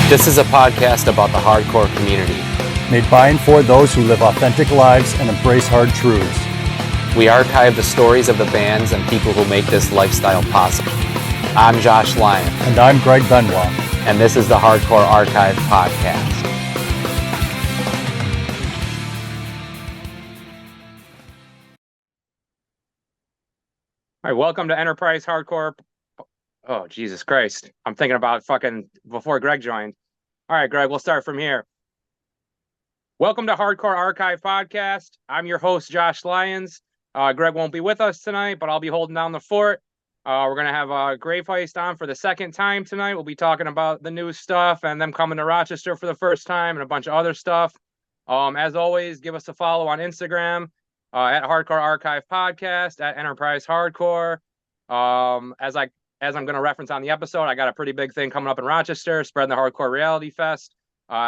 This is a podcast about the hardcore community. Made by and for those who live authentic lives and embrace hard truths. We archive the stories of the bands and people who make this lifestyle possible. I'm Josh Lyon. And I'm Greg Benoit. And this is the Hardcore Archive Podcast. All right, welcome to Enterprise Hardcore. Oh, Jesus Christ. I'm thinking about fucking before Greg joined. All right, Greg, we'll start from here. Welcome to Hardcore Archive Podcast. I'm your host, Josh Lyons. Greg won't be with us tonight, but I'll be holding down the fort. We're going to have Grave Heist on for the second time tonight. We'll be talking about the new stuff and them coming to Rochester for the first time and a bunch of other stuff. As always, give us a follow on Instagram at Hardcore Archive Podcast, at Enterprise Hardcore. As I'm going to reference on the episode, I got a pretty big thing coming up in Rochester, spreading the Hardcore Reality Fest.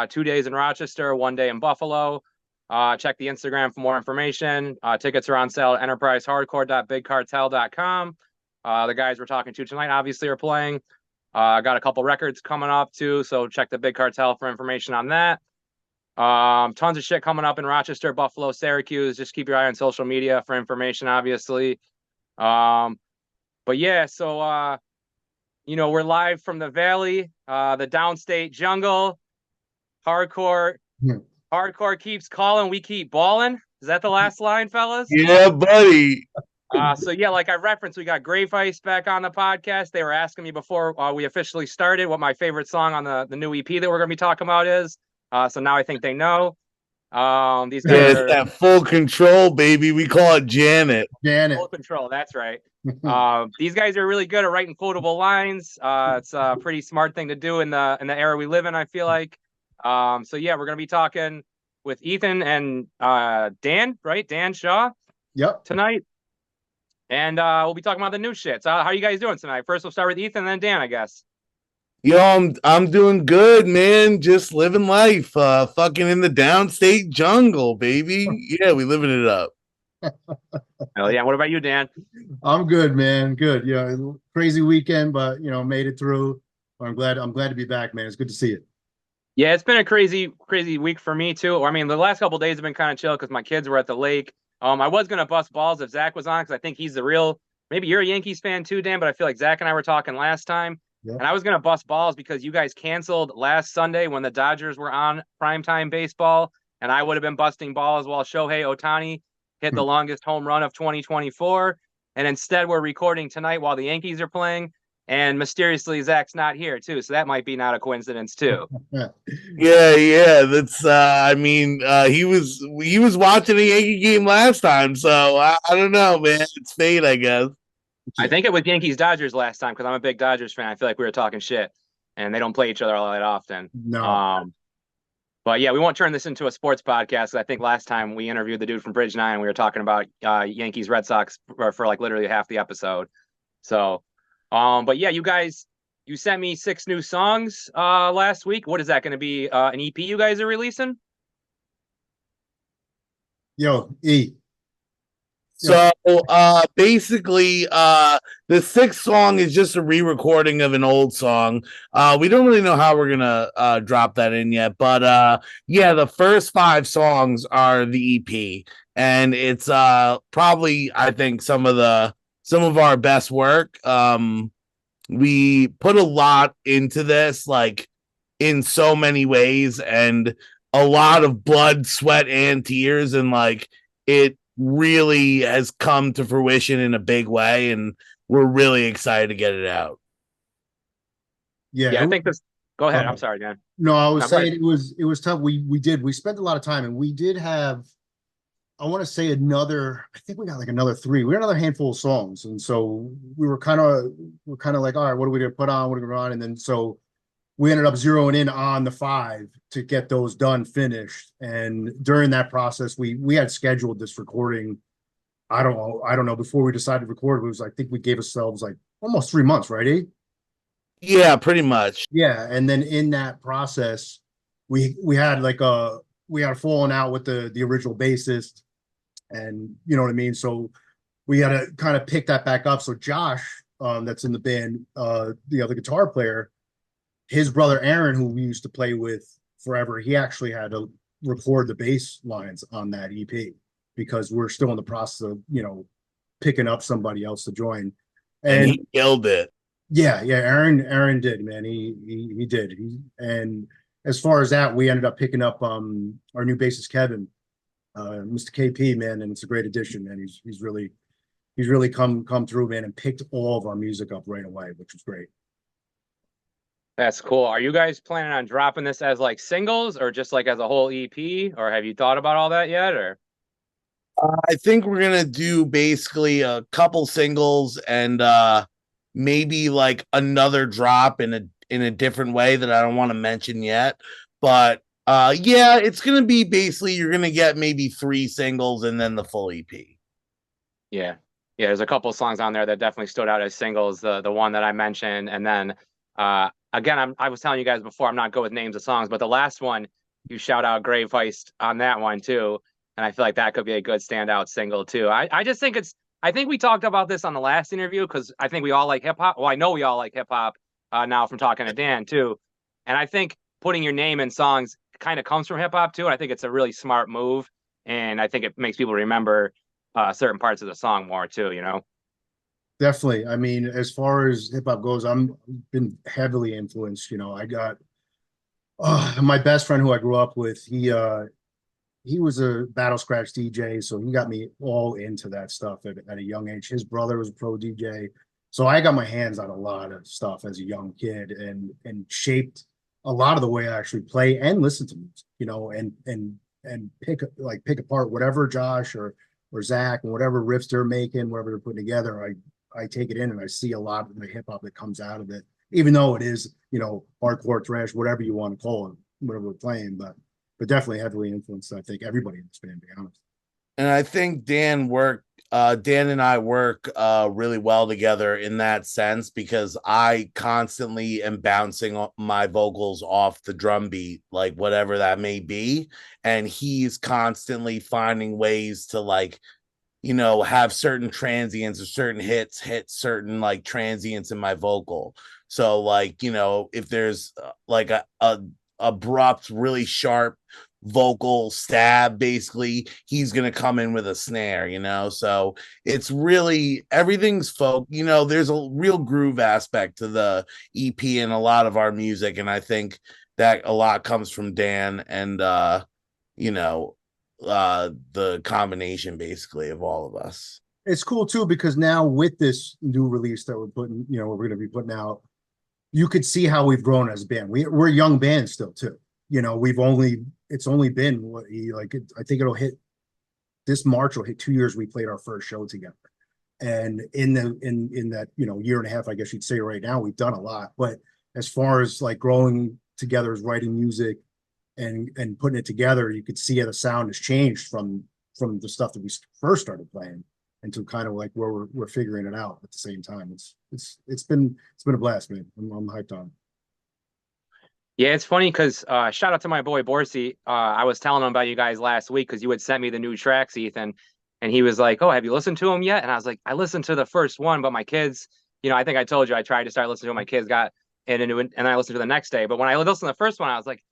2 days in Rochester, 1 day in Buffalo. Check the Instagram for more information. Tickets are on sale at enterprisehardcore.bigcartel.com. The guys we're talking to tonight obviously are playing. Got a couple records coming up too, so check the Big Cartel for information on that. Tons of shit coming up in Rochester, Buffalo, Syracuse. Just keep your eye on social media for information, obviously. But yeah, so we're live from the Valley, the downstate jungle. Hardcore keeps calling, we keep balling. Is that the last line, fellas? Yeah, buddy. So yeah, like I referenced, we got Grave Heist back on the podcast. They were asking me before we officially started what my favorite song on the new EP that we're going to be talking about is. So now I think they know. These guys are that Full Control, baby. We call it Janet. Full Control, that's right. These guys are really good at writing quotable lines. It's a pretty smart thing to do in the era we live in, I feel like. So yeah, we're gonna be talking with Ethan and Dan, right? Dan Shaw. Yep. Tonight. And we'll be talking about the new shit. So how are you guys doing tonight? First we'll start with Ethan, then Dan, I guess. Yo, I'm doing good, man. Just living life. Fucking in the downstate jungle, baby. Yeah, we living it up. Hell yeah. What about you, Dan? I'm good, man. Good. Yeah, crazy weekend, but made it through. I'm glad to be back, man. It's good to see you. Yeah, it's been a crazy week for me too. I mean, the last couple of days have been kind of chill because my kids were at the lake. I was gonna bust balls if Zach was on because I think he's the real. Maybe you're a Yankees fan too, Dan, but I feel like Zach and I were talking last time, and I was gonna bust balls because you guys canceled last Sunday when the Dodgers were on primetime baseball, and I would have been busting balls while Shohei Ohtani hit the longest home run of 2024, and instead we're recording tonight while the Yankees are playing. And mysteriously, Zach's not here too, so that might be not a coincidence too. Yeah. That's. He was watching a Yankee game last time, so I don't know, man. It's fate, I guess. I think it was Yankees Dodgers last time because I'm a big Dodgers fan. I feel like we were talking shit, and they don't play each other all that often. No. But yeah, we won't turn this into a sports podcast. I think last time we interviewed the dude from Bridge 9, we were talking about Yankees Red Sox for like literally half the episode. So. But yeah, you guys, you sent me 6 new songs last week. What is that going to be? An EP you guys are releasing? E. So basically, the 6th song is just a re-recording of an old song. We don't really know how we're gonna drop that in yet, but yeah, the first 5 songs are the EP, and it's probably, I think, some of our best work. We put a lot into this, like in so many ways, and a lot of blood, sweat, and tears, and like it really has come to fruition in a big way, and we're really excited to get it out. Yeah, I think this. Go ahead. I'm sorry, Dan. No, I was saying it was tough. We spent a lot of time, and we did have. I want to say I think we got like another 3. We got another handful of songs. And so we're kind of like, all right, what are we going to put on? What are we going to run? And then so we ended up zeroing in on the 5 to get those done, finished. And during that process, we had scheduled this recording. I don't know. Before we decided to record, it was, I think we gave ourselves like almost 3 months, right, E? Yeah, pretty much. Yeah. And then in that process, we had a falling out with the original bassist. And you know what I mean? So we had to kind of pick that back up. So Josh, that's in the band, the other guitar player, his brother Aaron, who we used to play with forever, he actually had to record the bass lines on that EP because we're still in the process of, picking up somebody else to join. And And he killed it. yeah, Aaron did, man. He did. And as far as that, we ended up picking up our new bassist Kevin, Mr. KP, man, and it's a great addition, man. He's really come through, man, and picked all of our music up right away, which was great. That's cool. Are you guys planning on dropping this as like singles or just like as a whole EP? Or have you thought about all that yet? Or I think we're gonna do basically a couple singles and maybe like another drop in a different way that I don't want to mention yet. But yeah, it's gonna be basically you're gonna get maybe 3 singles and then the full EP. yeah. Yeah, there's a couple songs on there that definitely stood out as singles. The one that I mentioned, and then again, I was telling you guys before, I'm not good with names of songs, but the last one you shout out Grave Heist on that one too, and I feel like that could be a good standout single too. I just think I think we talked about this on the last interview because I think we all like hip hop. Well, I know we all like hip hop now from talking to Dan too, and I think putting your name in songs kind of comes from hip hop too. And I think it's a really smart move, and I think it makes people remember certain parts of the song more too. Definitely. I mean, as far as hip hop goes, I'm been heavily influenced. I got my best friend who I grew up with. He was a battle scratch DJ, so he got me all into that stuff at a young age. His brother was a pro DJ, so I got my hands on a lot of stuff as a young kid, and shaped a lot of the way I actually play and listen to music. And pick apart whatever Josh or Zach and whatever riffs they're making, whatever they're putting together. I take it in and I see a lot of the hip hop that comes out of it, even though it is, hardcore thrash, whatever you want to call it, whatever we're playing, but definitely heavily influenced, I think, everybody in this band, to be honest. And I think Dan and I work really well together in that sense because I constantly am bouncing my vocals off the drum beat, like whatever that may be. And he's constantly finding ways to have certain transients or certain hit certain like transients in my vocal. So if there's like a abrupt, really sharp vocal stab, basically he's gonna come in with a snare, so it's really everything's folk. There's a real groove aspect to the EP and a lot of our music, and I think that a lot comes from Dan and the combination basically of all of us. It's cool too because now with this new release that we're going to be putting out, you could see how we've grown as a band. We're a young band still too. It's only been I think it'll hit this March will hit 2 years we played our first show together. And in that, year and a half, I guess you'd say right now, we've done a lot. But as far as like growing together as writing music and putting it together, you could see how the sound has changed from the stuff that we first started playing into kind of like where we're figuring it out at the same time. It's been a blast, man. I'm hyped on. Yeah, it's funny because shout out to my boy Borsey. I was telling him about you guys last week because you had sent me the new tracks, Ethan, and he was like, "Oh, have you listened to them yet?" And I was like, "I listened to the first one, but my kids, I think I told you I tried to start listening to it. My kids got into it, and I listened to the next day. But when I listened to the first one, I was like,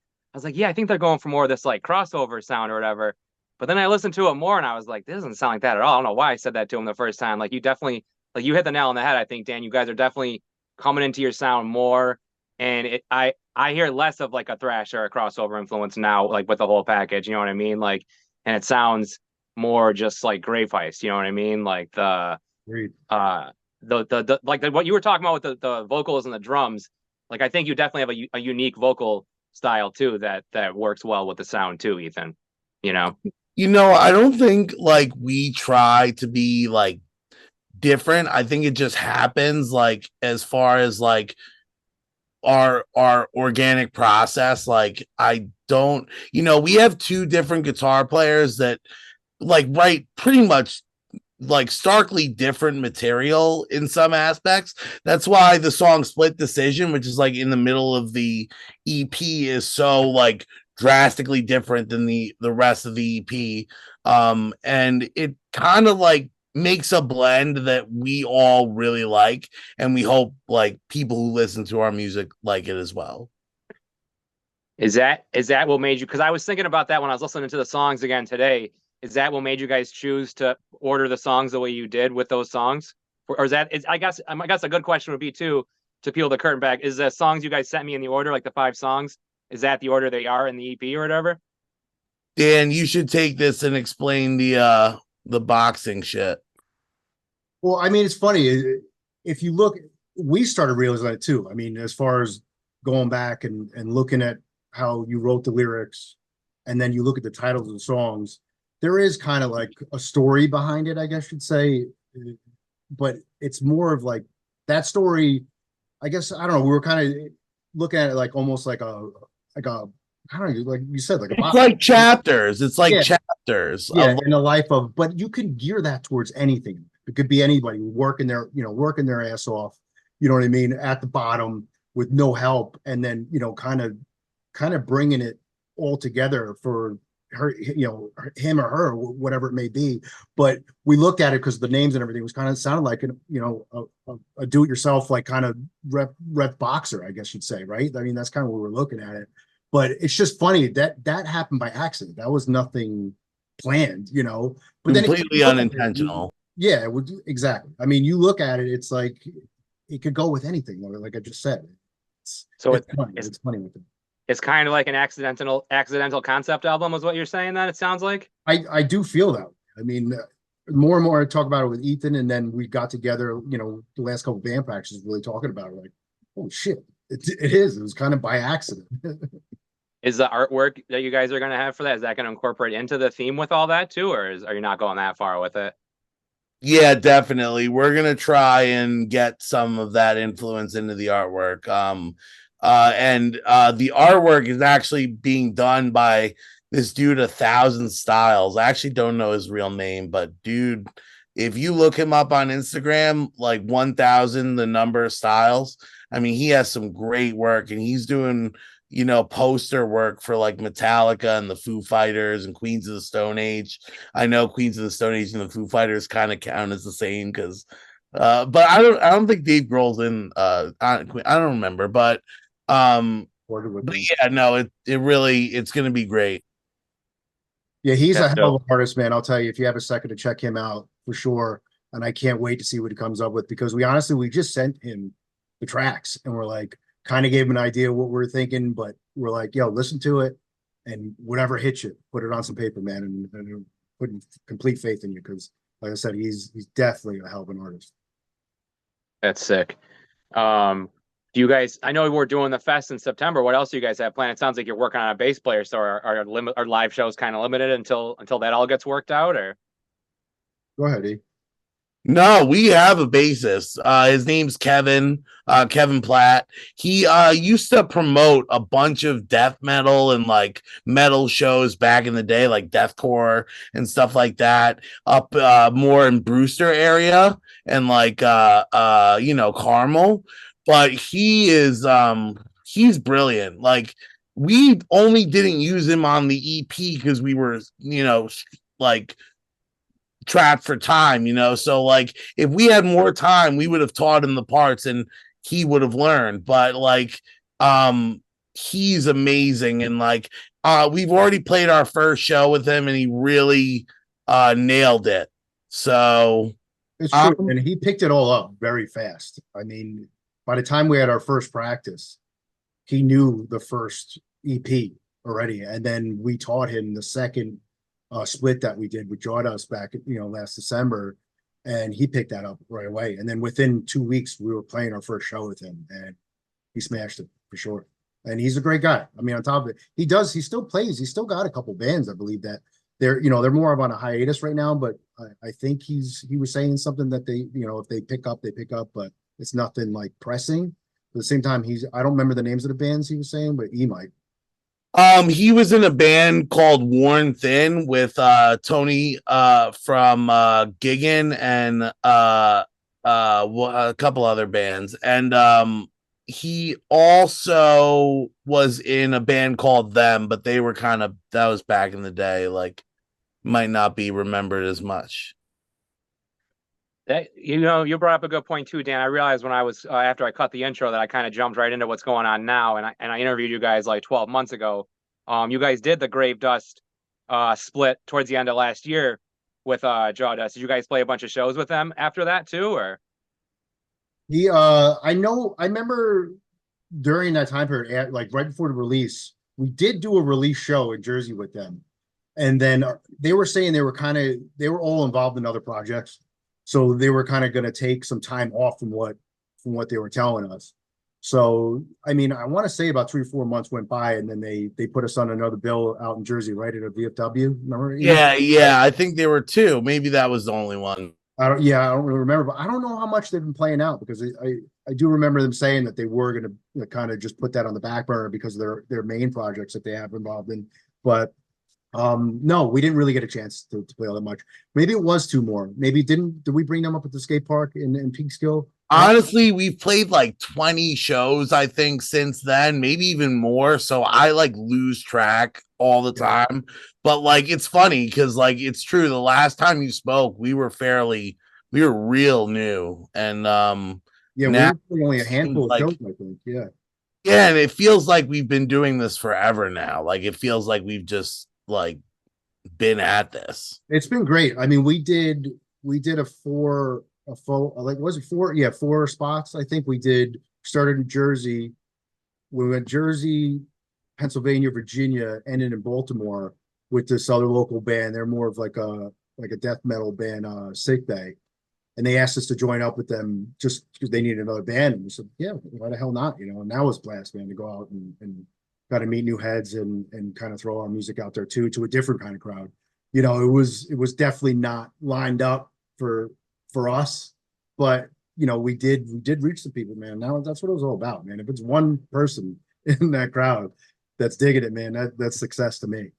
yeah, I think they're going for more of this like crossover sound or whatever." But then I listened to it more, and I was like, "This doesn't sound like that at all." I don't know why I said that to him the first time. Like you definitely, like you hit the nail on the head. I think Dan, you guys are definitely coming into your sound more, and I hear less of like a thrash or a crossover influence now, like with the whole package. You know what I mean? Like, and it sounds more just like Grave Heist. You know what I mean? Like Great. what you were talking about with the vocals and the drums. Like I think you definitely have a unique vocal style too that works well with the sound too, Ethan. I don't think like we try to be like different. I think it just happens like as far as like our organic process. Like I don't, we have 2 different guitar players that like write pretty much like starkly different material in some aspects. That's why the song Split Decision, which is like in the middle of the EP, is so like drastically different than the rest of the EP. And it kind of like makes a blend that we all really like, and we hope like people who listen to our music like it as well. Is that what made you? Because I was thinking about that when I was listening to the songs again today. Is that what made you guys choose to order the songs the way you did with those songs? Or is that? I guess a good question would be too to peel the curtain back. Is the songs you guys sent me in the order, like the 5 songs? Is that the order they are in the EP or whatever? Dan, you should take this and explain the boxing shit. Well, I mean, it's funny. If you look, we started realizing that too. I mean, as far as going back and looking at how you wrote the lyrics, and then you look at the titles of the songs, there is kind of like a story behind it, I guess you'd say. But it's more of like that story. I guess I don't know. We were kind of looking at it like almost like a I don't know, like you said, like a It's like chapters. It's like yeah, chapters yeah, of in the life of. But you can gear that towards anything. It could be anybody working their ass off. You know what I mean? At the bottom with no help, and then kind of bringing it all together for her, him or her, whatever it may be. But we looked at it because the names and everything was kind of sounded like a do-it-yourself, like kind of rep boxer, I guess you'd say, right? I mean, that's kind of what we're looking at it. But it's just funny that happened by accident. That was nothing planned, But then completely unintentional. yeah, it would exactly. I mean, you look at it, it's like it could go with anything, like I just said. So It's funny. it's It's funny with it. it's kind of like an accidental concept album, is what you're saying. Then it sounds like. I do feel that way. I mean, more and more I talk about it with Ethan, and then we got together, the last couple of band practices, really talking about it. Like, oh shit, it is. It was kind of by accident. Is the artwork that you guys are going to have for that, is that going to incorporate into the theme with all that too, or are you not going that far with it? Yeah, definitely. We're gonna try and get some of that influence into the artwork. And the artwork is actually being done by this dude, 1,000 Styles. I actually don't know his real name, but dude, if you look him up on Instagram, like 1,000, the number of styles. I mean, he has some great work, and he's doing poster work for like Metallica and the Foo Fighters and Queens of the Stone Age. I know Queens of the Stone Age and the Foo Fighters kind of count as the same because but I don't think Dave Grohl's in I don't remember, but yeah, no, it's gonna be great. Yeah, he's a That's hell dope. of an artist, man. I'll tell you, if you have a second to check him out for sure. And I can't wait to see what he comes up with because we just sent him the tracks and we're like, kind of gave him an idea of what we're thinking, but we're like, yo, listen to it and whatever hits you, put it on some paper, man, and put complete faith in you because, like I said, he's definitely a hell of an artist. That's sick. Do you guys? I know we're doing the fest in September. What else do you guys have planned? It sounds like you're working on a bass player. So are live shows kind of limited until that all gets worked out, or? Go ahead, E. No, we have a bassist. His name's Kevin, Kevin Platt. He used to promote a bunch of death metal and like metal shows back in the day, like deathcore and stuff like that, up more in Brewster area and like Carmel. But he's brilliant. Like we only didn't use him on the EP because we were, like trapped for time, so like if we had more time we would have taught him the parts and he would have learned, but like he's amazing, and like we've already played our first show with him and he really nailed it. So It's true, and he picked it all up very fast. I mean, by the time we had our first practice, he knew the first EP already, and then we taught him the second split that we did with Jawdust back, last December, and he picked that up right away. And then within 2 weeks, we were playing our first show with him, and he smashed it for sure. And he's a great guy. I mean, on top of it, he still plays. He's still got a couple bands, I believe that they're more of on a hiatus right now. But I think he was saying something that they, if they pick up, they pick up, but it's nothing like pressing. At the same time, I don't remember the names of the bands he was saying, but he might. He was in a band called Worn Thin with Tony from Giggin and a couple other bands, and he also was in a band called Them, but they were that was back in the day, like might not be remembered as much. That you brought up a good point too, Dan. I realized when I was after I cut the intro that I kind of jumped right into what's going on now, and I interviewed you guys like 12 months ago. You guys did the Grave Dust split towards the end of last year with Jaw Dust. Did you guys play a bunch of shows with them after that too, or? I remember during that time period, like right before the release, we did do a release show in Jersey with them. And then they were saying they were all involved in other projects. So they were kind of going to take some time off from what they were telling us. So, I mean, I want to say about 3 or 4 months went by and then they put us on another bill out in Jersey, right at a VFW. Remember? Yeah, I think there were two. Maybe that was the only one. I don't really remember, but I don't know how much they've been playing out because I do remember them saying that they were going to kind of just put that on the back burner because of their main projects that they have involved in. But no, we didn't really get a chance to play all that much. Maybe it was two more. Did we bring them up at the skate park in Peekskill? Honestly, we've played like 20 shows, I think, since then, maybe even more. So I like lose track all the time. But like it's funny because like it's true. The last time you spoke, we were real new. And Yeah, now we were only a handful of like shows, I think. Yeah. yeah, and it feels like we've been doing this forever now. Like it feels like we've just like been at this. It's been great. I mean, we did a full like was it four? Yeah, 4 spots. I think we did started in Jersey. We went Jersey, Pennsylvania, Virginia, ended in Baltimore with this other local band. They're more of like a death metal band, Sick Bay. And they asked us to join up with them just because they needed another band. And we said, yeah, why the hell not? And that was blast, man, to go out and got to meet new heads and kind of throw our music out there too, to a different kind of crowd. It was definitely not lined up for us, but we did reach the people, man. Now that's what it was all about, man. If it's one person in that crowd that's digging it, man, that's success to me.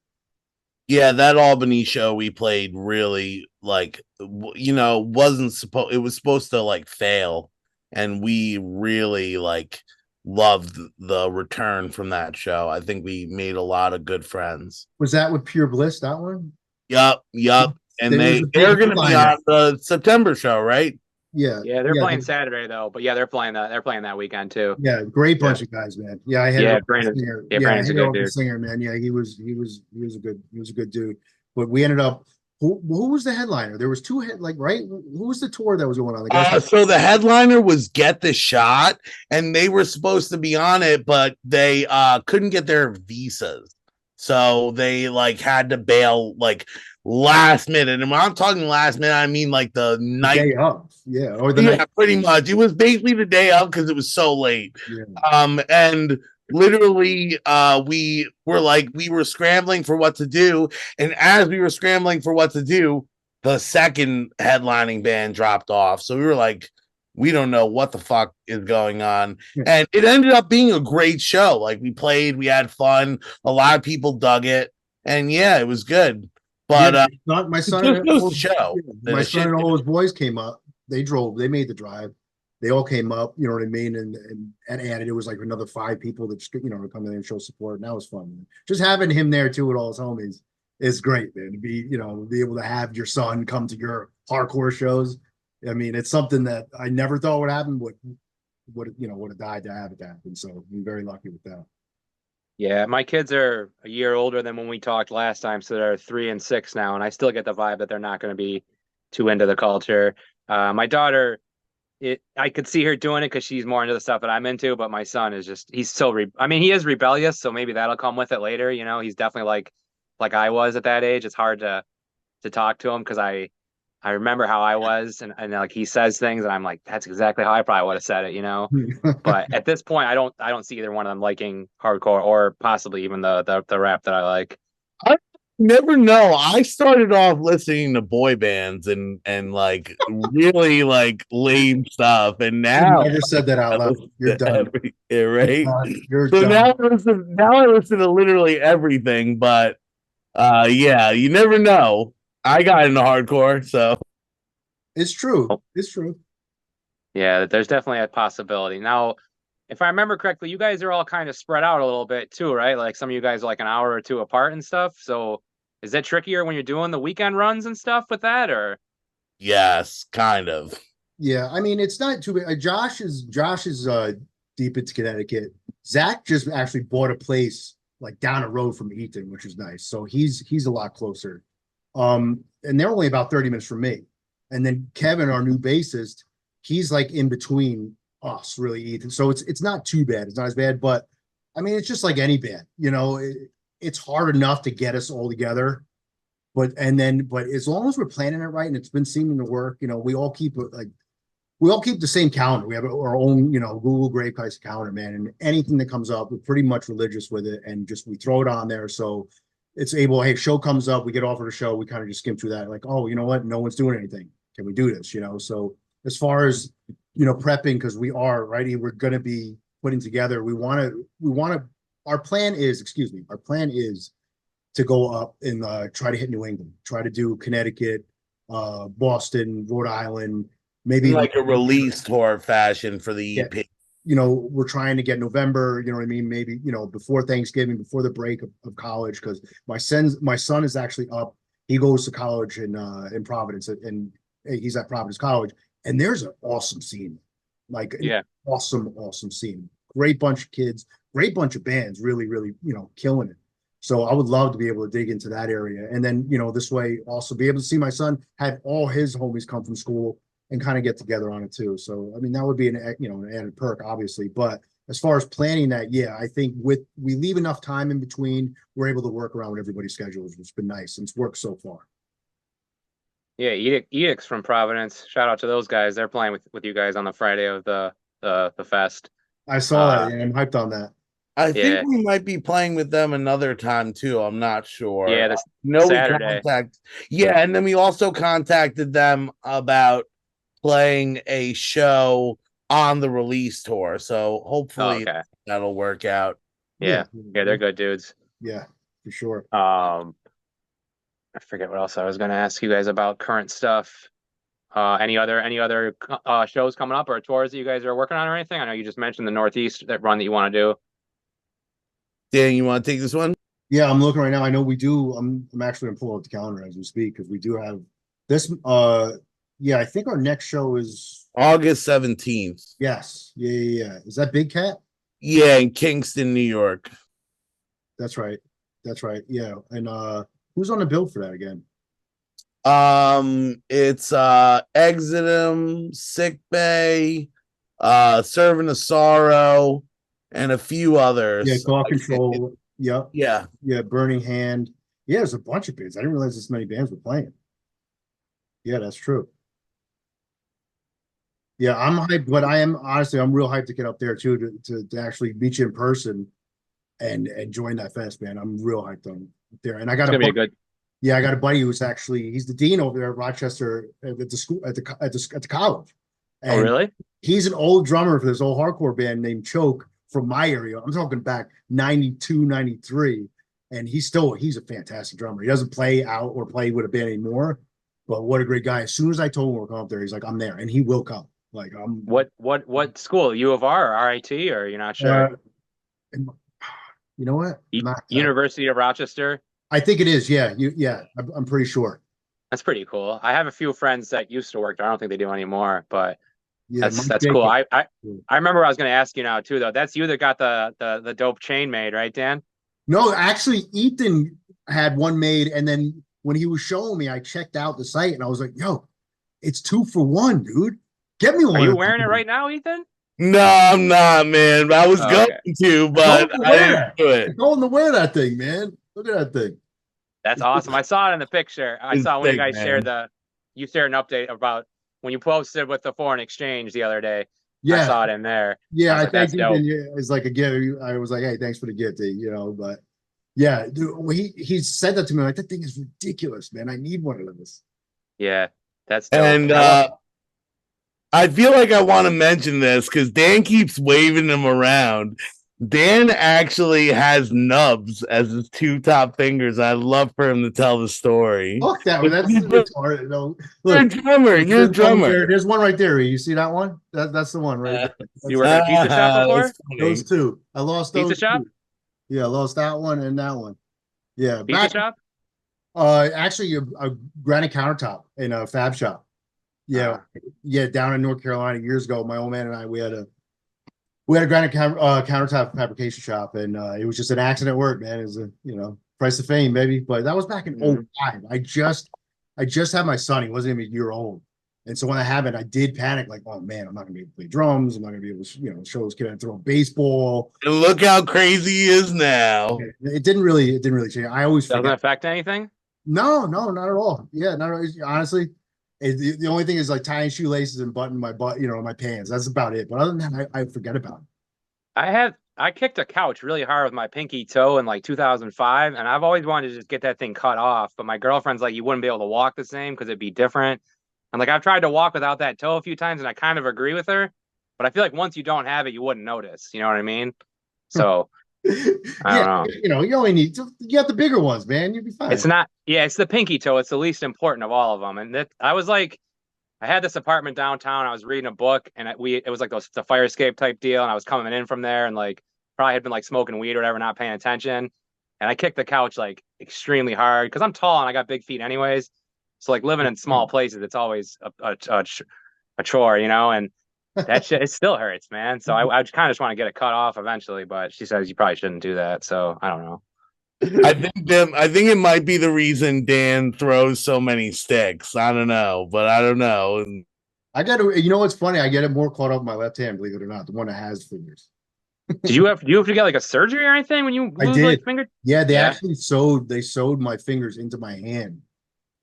Yeah, that Albany show we played really like wasn't supposed it was supposed to like fail, and we really like loved the return from that show. I think we made a lot of good friends. Was that with Pure Bliss, that one? Yup. And There was a they're big gonna be headliner. on the September show, right? Yeah, Yeah, they're yeah, playing Saturday though, but yeah, they're playing that weekend too. yeah. Great Yeah, bunch of guys, man. Yeah, I had yeah, the Brandon. singer. Yeah, Yeah, I Brandon's a had good the dude. singer, man. Yeah, he was a good dude. But we ended up. Who was the headliner? There was two right. Who was the tour that was going on? So the headliner was Get the Shot, and they were supposed to be on it, but they couldn't get their visas, so they like had to bail like last minute. And when I'm talking last minute, I mean like the The night. day of, yeah, or the Yeah, night. pretty much. It was basically the day of because it was so late. Yeah, And literally we were scrambling for what to do, and as we were scrambling for what to do, the second headlining band dropped off. So we were like, we don't know what the fuck is going on. yeah. And it ended up being a great show. Like we played, we had fun, a lot of people dug it, and yeah, it was good. But Yeah, my it son just and goes to show that my the son shit. and all his boys came up. They made the drive. They all came up, you know what I mean? And added, it was like another 5 people that just, to come in and show support. And that was fun, man. Just having him there too with all his homies is great, man. To be able to have your son come to your hardcore shows. I mean, it's something that I never thought would happen, but would have died to have it happen. So I'm very lucky with that. Yeah, my kids are a year older than when we talked last time, so they're 3 and 6 now, and I still get the vibe that they're not going to be too into the culture. My daughter, I could see her doing it because she's more into the stuff that I'm into, but my son is he's so I mean, he is rebellious, so maybe that'll come with it later. He's definitely like I was at that age. It's hard to talk to him because I remember how I was, and like he says things, and I'm like, that's exactly how I probably would have said it. But at this point, I don't see either one of them liking hardcore or possibly even the rap that I like. I never know. I started off listening to boy bands and like really like lame stuff, and You now never said that out I loud. listen You're to done. everything, right? You're So done. now I listen to literally everything, but yeah, you never know. I got into hardcore, so It's true. Oh, It's true. yeah, there's definitely a possibility. Now, if I remember correctly, you guys are all kind of spread out a little bit too, right? Like some of you guys are like an hour or two apart and stuff. So is that trickier when you're doing the weekend runs and stuff with that, or? Yes, kind of. Yeah, I mean it's not too bad. Josh is deep into Connecticut. Zach just actually bought a place like down the road from Ethan, which is nice. So he's a lot closer. And they're only about 30 minutes from me. And then Kevin, our new bassist, he's like in between us, really, Ethan. So it's not too bad. It's not as bad, but I mean, it's just like any band, it's hard enough to get us all together. But as long as we're planning it right and it's been seeming to work, we all keep the same calendar. We have our own, Google Grave Heist calendar, man. And anything that comes up, we're pretty much religious with it, and just we throw it on there. So it's able, hey, show comes up, we get offered a show, we kind of just skim through that, like, oh, you know what? No one's doing anything. Can we do this? So as far as prepping, because we are right, we're gonna be putting together. Our plan is to go up and try to hit New England, try to do Connecticut, Boston, Rhode Island, maybe Like a release tour fashion for the yeah, EP. we're trying to get November, you know what I mean? Maybe, before Thanksgiving, before the break of college, because my son is actually up. He goes to college in Providence, and he's at Providence College, and there's an awesome scene, like an awesome scene. Great bunch of kids, great bunch of bands, really, really, killing it. So I would love to be able to dig into that area, and then this way also be able to see my son have all his homies come from school and kind of get together on it too. So I mean that would be an added perk, obviously. But as far as planning that, yeah, I think we leave enough time in between, we're able to work around everybody's schedules, which has been nice and it's worked so far. Yeah, Edicts from Providence. Shout out to those guys. They're playing with you guys on the Friday of the fest. I saw that, and I'm hyped on that. I think we might be playing with them another time too. I'm not sure. Yeah, this Saturday. And then we also contacted them about playing a show on the release tour. So hopefully that'll work out. Yeah, they're good dudes. Yeah, for sure. I forget what else I was going to ask you guys about current stuff. Any other shows coming up or tours that you guys are working on or anything? I know you just mentioned the Northeast that run that you want to do. Dan, you want to take this one? Yeah, I'm looking right now. I know we do. I'm actually going to pull out the calendar as we speak, because we do have this. I think our next show is August 17th. Yes. Yeah. Is that Big Cat? Yeah, in Kingston, New York. That's right. Yeah. And who's on the bill for that again? It's Exitum, Sick Bay, Servant of Sorrow, and a few others. Yeah, Car Control. Yep. Yeah. Burning Hand. Yeah, there's a bunch of bands. I didn't realize this many bands were playing. Yeah, that's true. Yeah, I'm hyped, but I'm real hyped to get up there too, to actually meet you in person and join that fest, man. I'm real hyped on there. And I got I got a buddy who's he's the dean over there at Rochester at the school at the college. And oh, really? He's an old drummer for this old hardcore band named Choke from my area. I'm talking back 92, 93. And he's a fantastic drummer. He doesn't play out or play with a band anymore, but what a great guy. As soon as I told him we're coming up there, he's like, I'm there, and he will come. Like, what school? U of R or RIT, or you're not sure? You know what? University of Rochester. I think it is. Yeah. I'm pretty sure. That's pretty cool. I have a few friends that used to work there. I don't think they do anymore, but yeah, that's cool. I remember I was going to ask you now too, though. That's you that got the dope chain made, right, Dan? No, actually, Ethan had one made, and then when he was showing me, I checked out the site and I was like, "Yo, it's 2 for 1, dude. Get me one." Are you wearing it right now, Ethan? No, I'm not, man. I was going to, but I didn't do it. I'm going to wear that thing, man. Look at that thing. That's awesome. I saw it in the picture. I saw when you guys shared you shared an update about when you posted with the foreign exchange the other day. Yeah, I saw it in there. Yeah, I think it's like a gift. I was like, "Hey, thanks for the gift," but yeah, dude, he said that to me. Like, that thing is ridiculous, man. I need one of those. Yeah, that's dope. And I feel like I want to mention this because Dan keeps waving them around. Dan actually has nubs as his 2 top fingers. I'd love for him to tell the story. Look, that's hard. No, look, you're a drummer. You're a drummer. There's one right there. You see that one? That's the one right there. You were at a pizza shop before? Those 2. I lost those. Pizza shop? Yeah, I lost that one and that one. Yeah. Pizza shop? Actually, a granite countertop in a fab shop. Yeah, yeah. Down in North Carolina years ago, my old man and I we had a granite countertop fabrication shop, and it was just an accident at work, man. It was a price of fame, baby. But that was back in Mhm. '05. I just had my son. He wasn't even a year old, and so when that happened, I did panic, like, oh man, I'm not gonna be able to play drums. I'm not gonna be able to show this kid how to throw a baseball. And look how crazy he is now. It didn't really change. I always Doesn't forget. affect anything. No, no, not at all. Yeah, not honestly. The only thing is like tying shoelaces and buttoning my my pants. That's about it. But other than that, I forget about it. I kicked a couch really hard with my pinky toe in like 2005, and I've always wanted to just get that thing cut off. But my girlfriend's like, you wouldn't be able to walk the same because it'd be different. And like I've tried to walk without that toe a few times, and I kind of agree with her. But I feel like once you don't have it, you wouldn't notice. You know what I mean? So I don't Yeah, know. you only need you got the bigger ones, man. You'll be It's fine. not, yeah, it's the pinky toe. It's the least important of all of them. And I was like, I had this apartment downtown. I was reading a book, and it was like the fire escape type deal. And I was coming in from there, and like probably had been like smoking weed or whatever, not paying attention. And I kicked the couch like extremely hard because I'm tall and I got big feet anyways. So like living in small places, it's always a chore, And that shit, it still hurts, man. So I kind of just want to get it cut off eventually. But she says you probably shouldn't do that. So I don't know. I think it might be the reason Dan throws so many sticks. I don't know, but I don't know. I got to. You know what's funny? I get it more caught up in my left hand, believe it or not, the one that has fingers. Do you have to get like a surgery or anything when you I lose did. like finger? Yeah, they Yeah. actually sewed my fingers into my hand,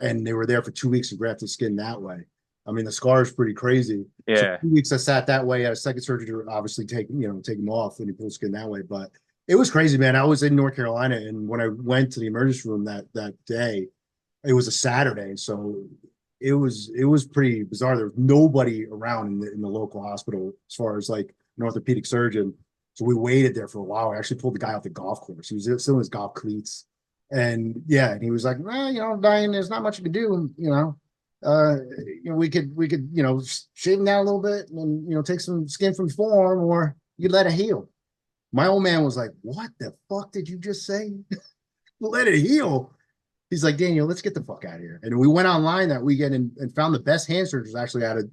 and they were there for 2 weeks to graft the skin that way. I mean, the scar is pretty crazy. So Yeah. 2 weeks I sat that way. I had a second surgery to obviously take them off and you pull skin that way. But it was crazy, man. I was in North Carolina, and when I went to the emergency room that day, it was a Saturday, so it was pretty bizarre. There was nobody around in the local hospital as far as like an orthopedic surgeon. So we waited there for a while. I actually pulled the guy off the golf course. He was still in his golf cleats. And yeah, and he was like, well, Diane, there's not much you can do. We could, shave him down a little bit and, take some skin from form, or you let it heal. My old man was like, what the fuck did you just say? Let it heal. He's like, Daniel, let's get the fuck out of here. And we went online that weekend and found the best hand surgeons actually out of,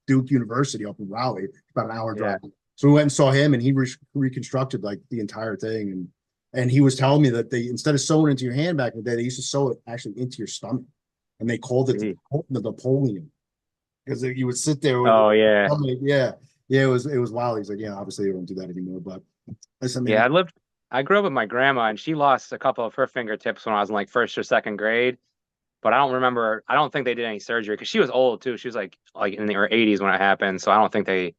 Duke University up in Raleigh, about an hour drive. So we went and saw him, and he reconstructed like the entire thing. And he was telling me that they, instead of sewing into your hand back in the day, they used to sew it actually into your stomach, and they called it the Napoleon, because you would sit there with Oh yeah. yeah, it was wild. He's like, yeah, obviously they don't do that anymore, but listen, Yeah, man. I grew up with my grandma, and she lost a couple of her fingertips when I was in like first or second grade. But I don't remember. I don't think they did any surgery because she was old too. She was like in her 80s when it happened. So I don't think they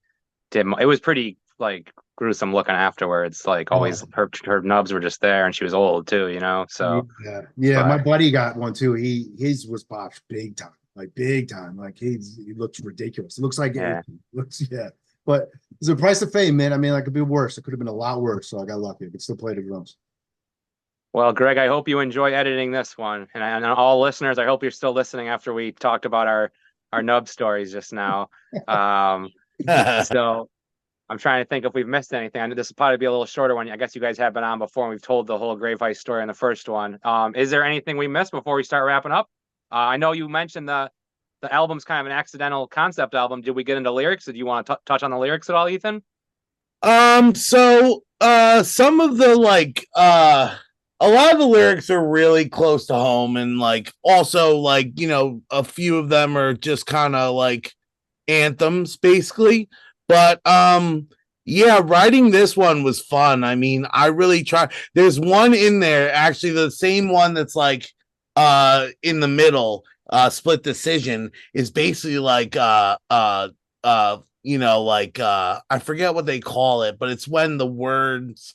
did. It was pretty like gruesome looking afterwards. Like always, her nubs were just there, and she was old too. So, Yeah, my but buddy got one too. His was popped big time, like big time. Like he looks ridiculous. It looks like yeah. it looks but it's a price of fame, man. I mean, like, it could be worse. It could have been a lot worse. So I got lucky. I could still play the drums. Well, Greg, I hope you enjoy editing this one, and all listeners, I hope you're still listening after we talked about our nub stories just now. Um, so I'm trying to think if we've missed anything. I know this will probably be a little shorter one. I guess you guys have been on before, and we've told the whole Grave Heist story in the first one. Is there anything we missed before we start wrapping up? I know you mentioned the album's kind of an accidental concept album. Did we get into lyrics? Did you want to touch on the lyrics at all, Ethan? Some of the a lot of the lyrics are really close to home, and like also like a few of them are just kind of like anthems basically. But yeah, writing this one was fun. I mean, I really tried. There's one in there, actually the same one that's like in the middle, split decision, is basically like I forget what they call it, but it's when the words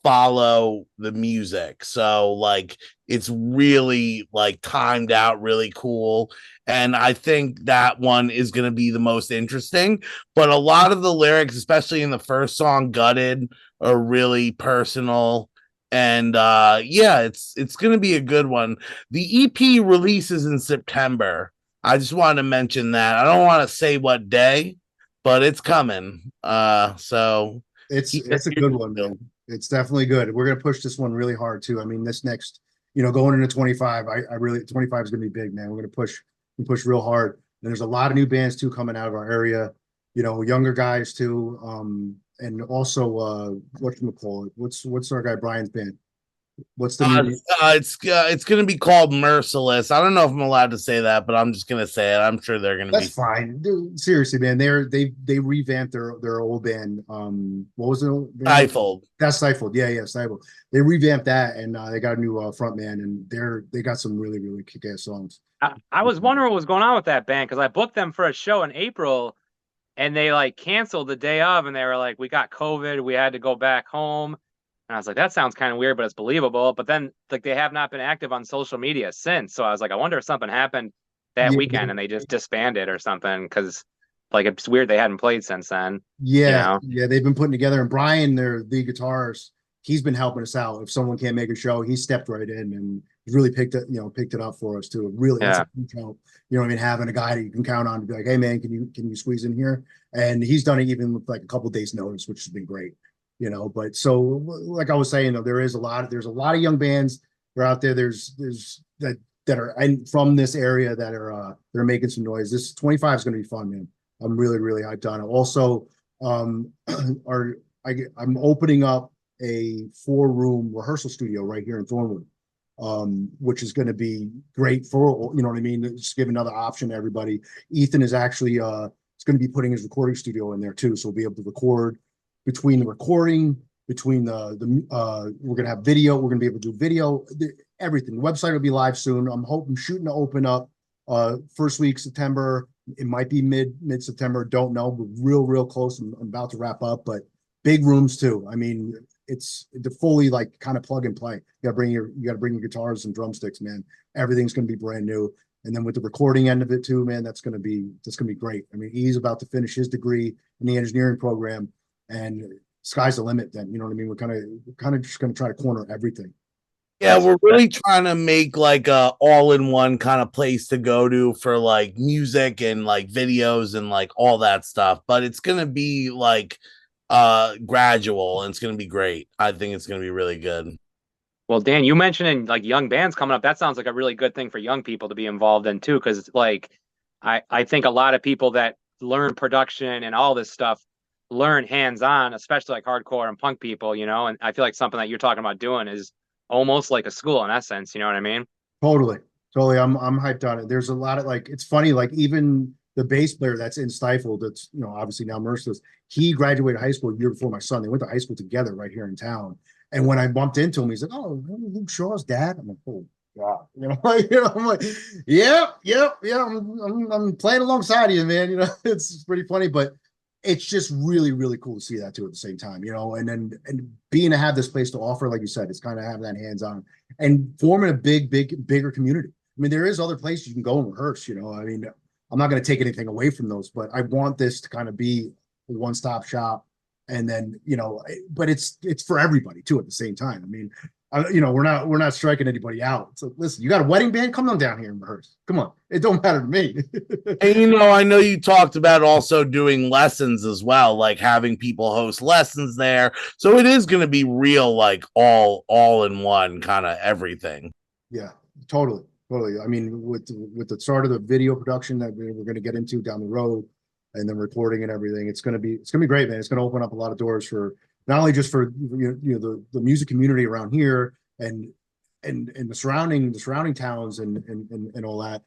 follow the music. So like it's really like timed out really cool. And I think that one is going to be the most interesting. But a lot of the lyrics, especially in the first song, Gutted, are really personal. And yeah, it's going to be a good one. The EP releases in September. I just wanted to mention that. I don't want to say what day, but it's coming. So It's a good one, man. It's definitely good. We're gonna push this one really hard too. I mean, this next, going into 25, I really 25 is gonna be big, man. We're gonna push real hard. And there's a lot of new bands too coming out of our area, younger guys too. And also whatchamacallit, what's our guy Brian's band? What's the new It's gonna be called Merciless. I don't know if I'm allowed to say that, but I'm just gonna say it. I'm sure they're gonna That's be fine. Dude, seriously, man. They revamped their old band. What was it? Stifled. That's Stifled. Yeah, yeah, Stifled. They revamped that, and they got a new front man, and they got some really really kick-ass songs. I was wondering what was going on with that band because I booked them for a show in April and they like canceled the day of and they were like, we got COVID, we had to go back home. And I was like, that sounds kind of weird, but it's believable. But then like they have not been active on social media since. So I was like, I wonder if something happened that Yeah, weekend and they just disbanded or something because like it's weird they hadn't played since then. yeah, know? yeah. They've been putting together, and Brian, their the guitarist, he's been helping us out. If someone can't make a show, he stepped right in and really picked it up for us too. Really, that's Yeah. a huge help. You know what I mean? Having a guy that you can count on to be like, hey man, can you squeeze in here? And he's done it even with like a couple days notice, which has been great. But so like I was saying, though, there's a lot of young bands that are out there. There's that are from this area that are they're making some noise. This 25 is going to be fun, man. I'm really really hyped on it. Also, are I'm opening up a 4-room rehearsal studio right here in Thornwood, which is going to be great for, you know what I mean? Just give another option to everybody. Ethan is actually it's going to be putting his recording studio in there too, so we'll be able to record between the recording, between we're going to have video, we're going to be able to do video, everything. The website will be live soon. I'm shooting to open up first week September. It might be mid September, don't know. We're real close. I'm about to wrap up, but big rooms too. I mean, it's the fully like kind of plug and play. You got to bring your guitars and drumsticks, man. Everything's going to be brand new. And then with the recording end of it too, man, that's going to be great. I mean, he's about to finish his degree in the engineering program, and sky's the limit. Then you know what I mean. We're kind of just going to try to corner everything. Yeah, we're really trying to make like a all-in-one kind of place to go to for like music and like videos and like all that stuff. But it's gonna be like gradual and it's gonna be great. I think it's gonna be really good. Well, Dan, you mentioning like young bands coming up, that sounds like a really good thing for young people to be involved in too. Cause like I think a lot of people that learn production and all this stuff learn hands-on, especially like hardcore and punk people, and I feel like something that you're talking about doing is almost like a school in essence, you know what I mean? Totally, totally. I'm hyped on it. There's a lot of like, it's funny, like even the bass player that's in Stifled, that's obviously now Merciless. He graduated high school a year before my son. They went to high school together right here in town. And when I bumped into him, he's like, "Oh, Luke Shaw's dad." I'm like, "Oh God," I'm like, "Yeah, yeah, yeah." I'm playing alongside you, man. It's pretty funny, but it's just really, really cool to see that too at the same time, and then being to have this place to offer, like you said, it's kind of having that hands-on and forming a bigger community. I mean, there is other places you can go and rehearse, I mean, I'm not going to take anything away from those, but I want this to kind of be a one-stop shop. And then, but it's for everybody too at the same time. I mean, we're not striking anybody out. So listen, you got a wedding band, come on down here and rehearse. Come on. It don't matter to me. And I know you talked about also doing lessons as well, like having people host lessons there. So it is going to be real, like all in one kind of everything. Yeah, totally. Totally. I mean, with the start of the video production that we're going to get into down the road, and then recording and everything, it's going to be great, man. It's going to open up a lot of doors for not only just for the music community around here and the surrounding towns and all that.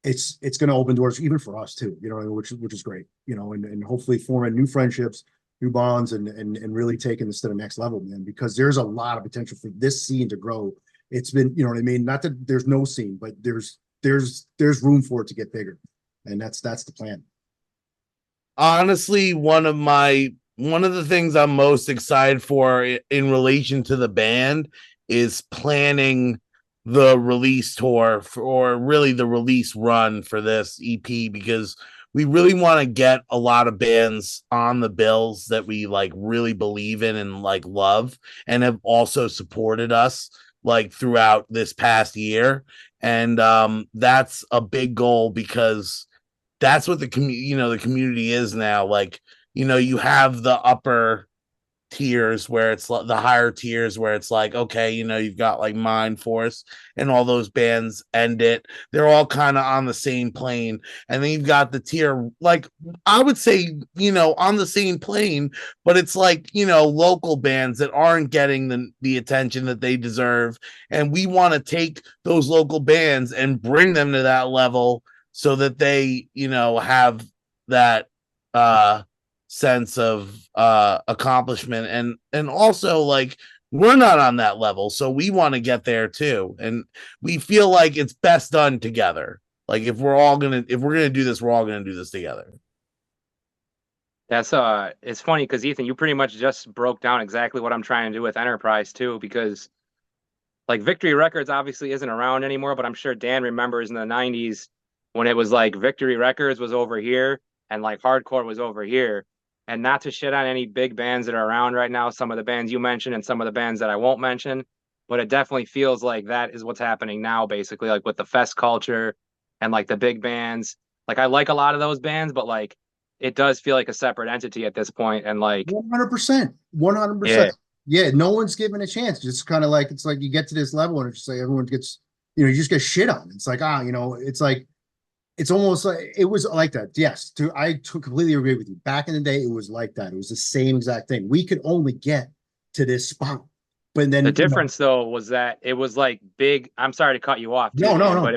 It's going to open doors even for us too, which is great, and hopefully forming new friendships, new bonds, and really taking this to the next level, man. Because there's a lot of potential for this scene to grow. It's been, you know what I mean? Not that there's no scene, but there's room for it to get bigger, and that's the plan. Honestly, one of the things I'm most excited for in relation to the band is planning the release tour or really the release run for this EP, because we really want to get a lot of bands on the bills that we like really believe in and like love and have also supported us like throughout this past year. And that's a big goal because that's what the community is now. Like, you have the upper tiers where it's the higher tiers where it's like, okay, you've got like Mind Force and all those bands End It. They're all kind of on the same plane. And then you've got the tier, like I would say, on the same plane, but it's like, local bands that aren't getting the attention that they deserve. And we want to take those local bands and bring them to that level so that they, have that sense of accomplishment, and also like we're not on that level, so we want to get there too, and we feel like it's best done together. Like if we're gonna do this, we're all gonna do this together. That's it's funny because Ethan, you pretty much just broke down exactly what I'm trying to do with Enterprise too, because like Victory Records obviously isn't around anymore, but I'm sure Dan remembers in the 90s when it was like Victory Records was over here and like hardcore was over here. And not to shit on any big bands that are around right now, some of the bands you mentioned and some of the bands that I won't mention, but it definitely feels like that is what's happening now, basically, like with the fest culture and like the big bands. Like I like a lot of those bands, but like it does feel like a separate entity at this point. And like 100%, 100%. yeah, Yeah, no one's given a chance. It's kind of like, it's like you get to this level and it's just like everyone gets, you just get shit on. It's like, it's like, it's almost like it was like that. Yes, completely agree with you. Back in the day, it was like that. It was the same exact thing. We could only get to this spot, but then the difference though was that it was like big. I'm sorry to cut you off, too, no, no, man, no. but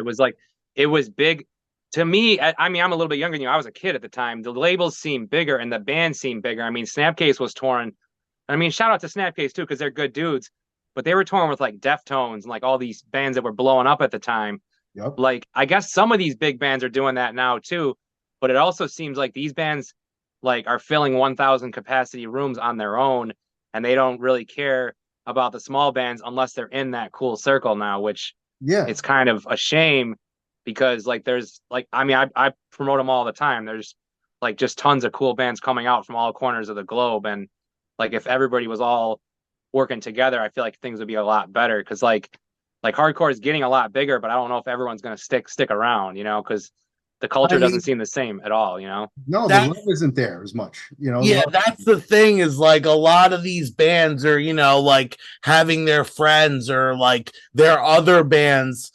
it was big to me. I mean, I'm a little bit younger than you. I was a kid at the time. The labels seemed bigger and the band seemed bigger. I mean, Snapcase was torn. I mean, shout out to Snapcase too, because they're good dudes, but they were torn with like Deftones and like all these bands that were blowing up at the time. Yep. Like, I guess some of these big bands are doing that now too, but it also seems like these bands like are filling 1,000 capacity rooms on their own, and they don't really care about the small bands unless they're in that cool circle now, which Yeah. it's kind of a shame because like there's like, I mean, I promote them all the time. There's like just tons of cool bands coming out from all corners of the globe. And like if everybody was all working together, I feel like things would be a lot better because like hardcore is getting a lot bigger, but I don't know if everyone's going to stick around, because the culture doesn't seem the same at all, No, the love isn't there as much, Yeah, that's the thing is like a lot of these bands are, like having their friends or like their other bands,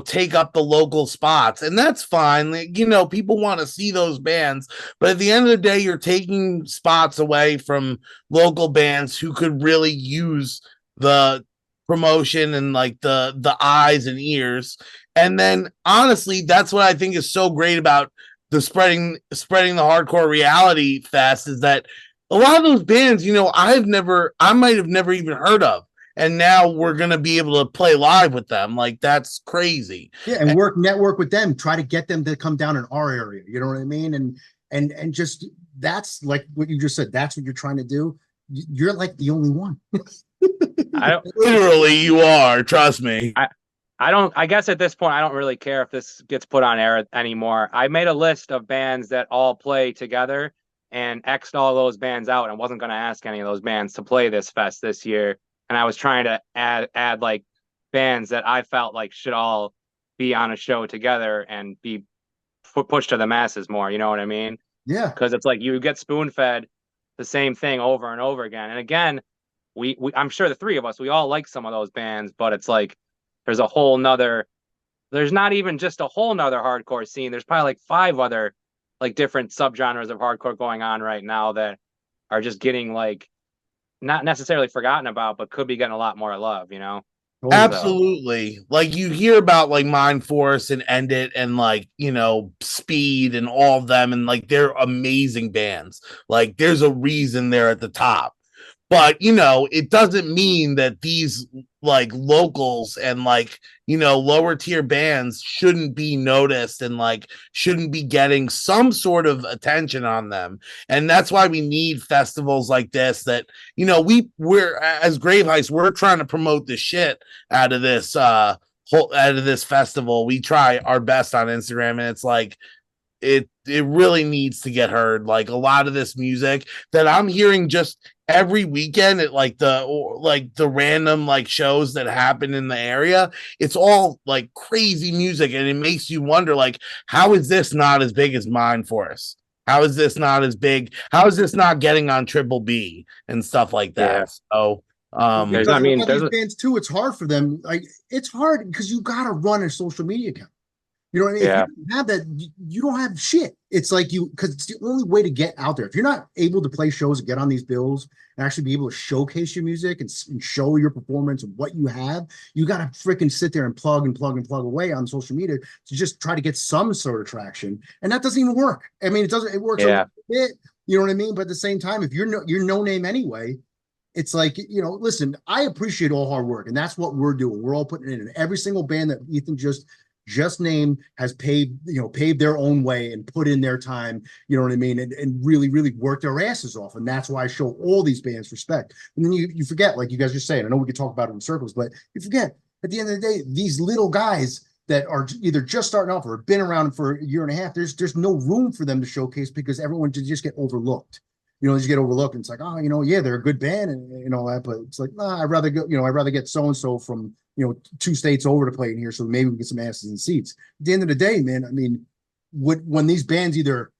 take up the local spots. And that's fine. Like, people want to see those bands. But at the end of the day, you're taking spots away from local bands who could really use the promotion and like the eyes and ears. And then honestly, that's what I think is so great about the spreading the hardcore reality fest is that a lot of those bands, I might have never even heard of. And now we're gonna be able to play live with them. Like that's crazy. Yeah, and network with them, try to get them to come down in our area. You know what I mean? And just that's like what you just said. That's what you're trying to do. You're like the only one. I don't Literally, you are. Trust me. I guess at this point, I don't really care if this gets put on air anymore. I made a list of bands that all play together and X'd all those bands out and wasn't going to ask any of those bands to play this fest this year. And I was trying to add like bands that I felt like should all be on a show together and be pushed to the masses more. You know what I mean? Yeah. Because it's like you get spoon fed the same thing over and over again. And again, we I'm sure the three of us, we all like some of those bands, but it's like there's not even just a whole nother hardcore scene. There's probably like 5 other like different subgenres of hardcore going on right now that are just getting like not necessarily forgotten about, but could be getting a lot more love, Absolutely. Like you hear about like Mind Force and End It and like, Speed and all of them. And like they're amazing bands. Like there's a reason they're at the top. But, it doesn't mean that these like locals and like, lower tier bands shouldn't be noticed and like shouldn't be getting some sort of attention on them. And that's why we need festivals like this that, we're as Grave Heist, we're trying to promote the shit out of this festival. We try our best on Instagram and it's like, it really needs to get heard. Like a lot of this music that I'm hearing just every weekend at like the random like shows that happen in the area, it's all like crazy music and it makes you wonder like how is this not as big as Mind Force? How is this not as big? How is this not getting on Triple B and stuff like Yeah. that? So, There's, Because I a mean, lot of there's these bands too, it's hard for them. Like it's hard because you got to run a social media account. You know what I mean? If you yeah, don't have that, you don't have shit. It's like because it's the only way to get out there. If you're not able to play shows and get on these bills and actually be able to showcase your music and show your performance and what you have, you got to freaking sit there and plug away on social media to just try to get some sort of traction. And that doesn't even work. I mean, it works a yeah, little bit, you know what I mean? But at the same time, if you're no name anyway, it's like, listen, I appreciate all hard work, and that's what we're doing. We're all putting it in. And every single band that Ethan just named has paved their own way and put in their time, you know what I mean, and really, really worked their asses off. And that's why I show all these bands respect. And then you forget, like you guys are saying, I know we could talk about it in circles, but you forget at the end of the day, these little guys that are either just starting off or have been around for a year and a half, there's no room for them to showcase because everyone just get overlooked. Just get overlooked. And it's like, oh, yeah, they're a good band and all that, but it's like, nah, I'd rather go, I'd rather get so and so from 2 states over to play in here, so maybe we get some asses in seats. At the end of the day, man, I mean, when these bands either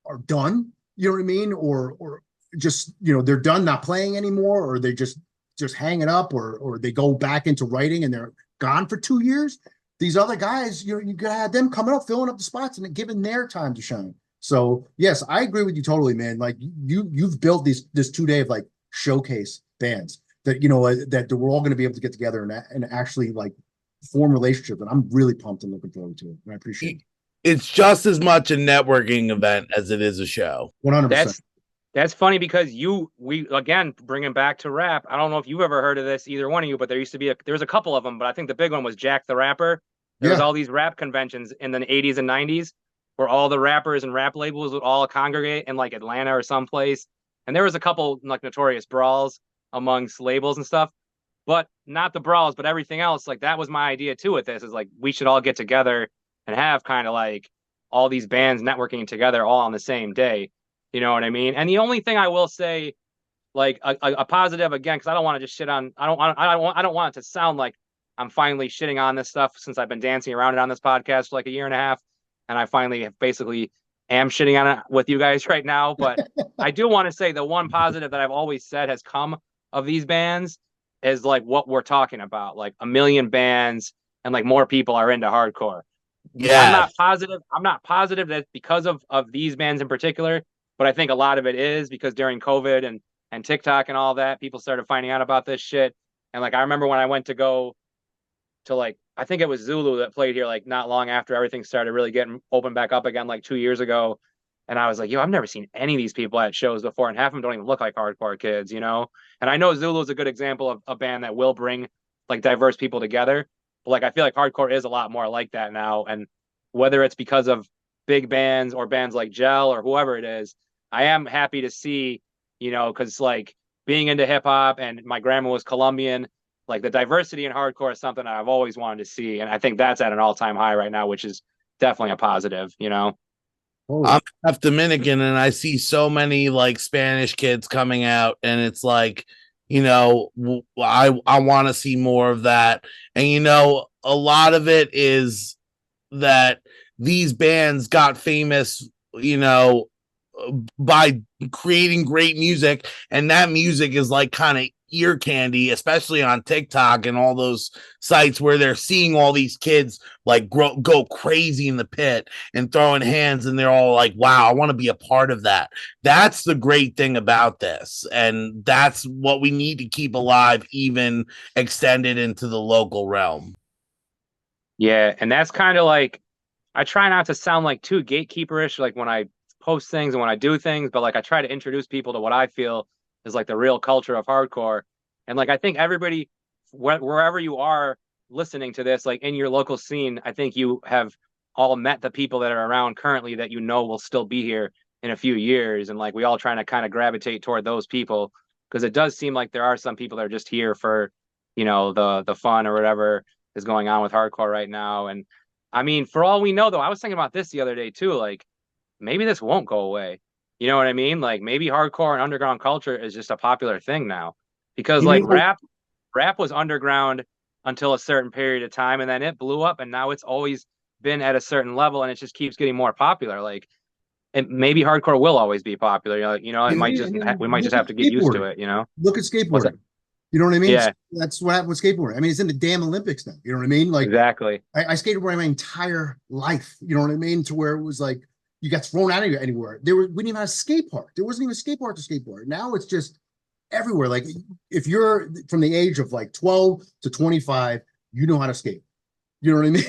are done, you know what I mean, or just they're done not playing anymore, or they just hang it up, or they go back into writing and they're gone for 2 years. These other guys, you gotta have them coming up, filling up the spots, and giving their time to shine. So yes, I agree with you totally, man. Like you've built this 2 day of like showcase bands that that we're all going to be able to get together and actually like form relationship. And I'm really pumped and looking forward to it. And I appreciate it. it's just as much a networking event as it is a show. 100%. that's funny because we again bringing back to rap. I don't know if you've ever heard of this, either one of you, but there's a couple of them, but I think the big one was Jack the Rapper. There was Yeah. all these rap conventions in the 80s and 90s where all the rappers and rap labels would all congregate in like Atlanta or someplace. And there was a couple like notorious brawls amongst labels and stuff, but not the brawls, but everything else. Like that was my idea too with this is like we should all get together and have kind of like all these bands networking together all on the same day. You know what I mean? And the only thing I will say, like a positive again, because I don't want to just shit on. I don't want it to sound like I'm finally shitting on this stuff since I've been dancing around it on this podcast for like a year and a half, and I finally have basically am shitting on it with you guys right now. But I do want to say the one positive that I've always said has come of these bands is like what we're talking about, like a million bands and like more people are into hardcore. I'm Yeah. not positive. I'm not positive that because of these bands in particular, but I think a lot of it is because during COVID and TikTok and all that, people started finding out about this shit. And like I remember when I went to go to like I think it was Zulu that played here like not long after everything started really getting open back up again like 2 years ago. And I was like, yo, I've never seen any of these people at shows before, and half of them don't even look like hardcore kids, you know? And I know Zulu is a good example of a band that will bring like diverse people together. But like I feel like hardcore is a lot more like that now. And whether it's because of big bands or bands like Gel or whoever it is, I am happy to see, because like being into hip hop and my grandma was Colombian, like the diversity in hardcore is something I've always wanted to see. And I think that's at an all-time high right now, which is definitely a positive. I'm half Dominican and I see so many like Spanish kids coming out, and it's like, I want to see more of that. And a lot of it is that these bands got famous, by creating great music, and that music is like kind of ear candy, especially on TikTok and all those sites where they're seeing all these kids like go crazy in the pit and throwing hands, and they're all like, wow, I want to be a part of that. That's the great thing about this, and that's what we need to keep alive, even extended into the local realm. Yeah, and that's kind of like I try not to sound like too gatekeeperish, like when I post things and when I do things, but like I try to introduce people to what I feel is like the real culture of hardcore. And like I think everybody, wherever you are listening to this, like in your local scene, I think you have all met the people that are around currently that will still be here in a few years. And like we all trying to kind of gravitate toward those people because it does seem like there are some people that are just here for, the fun or whatever is going on with hardcore right now. And I mean, for all we know, though, I was thinking about this the other day too. Like, maybe this won't go away. You know what I mean? Like, maybe hardcore and underground culture is just a popular thing now, because You like know, rap was underground until a certain period of time, and then it blew up, and now it's always been at a certain level, and it just keeps getting more popular. Like, and maybe hardcore will always be popular. It might just And then we might just look have at to get used to skateboarding. it. You know, Look at what's that? skateboarding. You know what I mean? Yeah, That's what happened with skateboarding. I mean, it's in the damn Olympics now. You know what I mean? Like exactly. I skated my entire life. You know what I mean? To where it was like you got thrown out of anywhere. We didn't even have a skate park. There wasn't even a skate park to skateboard. Now it's just everywhere. Like if you're from the age of like 12 to 25, you know how to skate. You know what I mean?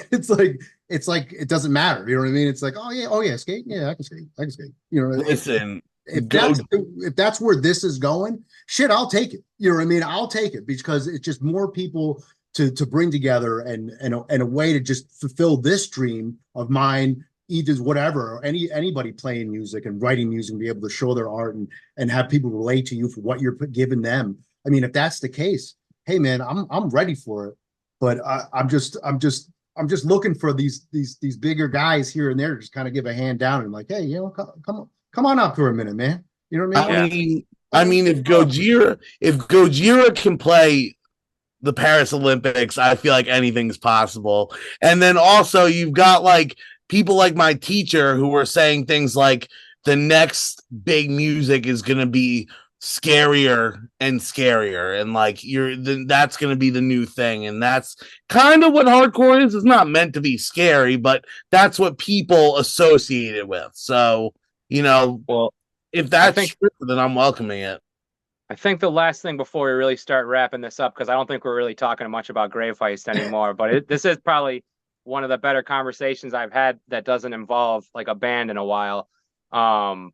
It's like it doesn't matter. You know what I mean? It's like, oh yeah, skate. Yeah, I can skate. I can skate. You know, Listen, if go. that's where this is going, shit, I'll take it. You know what I mean? I'll take it because it's just more people to bring together and a way to just fulfill this dream of mine, either whatever, anybody playing music and writing music and be able to show their art and have people relate to you for what you're giving them. I mean, if that's the case, hey man, I'm ready for it. But I'm just looking for these bigger guys here and there to just kind of give a hand down and like, hey, come on up for a minute, man. You know what I mean? I mean, if Gojira can play the Paris Olympics, I feel like anything's possible. And then also you've got like people like my teacher who were saying things like the next big music is going to be scarier and scarier, and like that's going to be the new thing, and that's kind of what hardcore is. It's not meant to be scary, but that's what people associate it with. So Well, if I that's think true, then I'm welcoming it. I think the last thing before we really start wrapping this up, because I don't think we're really talking much about Grave Heist anymore, but this is probably one of the better conversations I've had that doesn't involve like a band in a while. Um,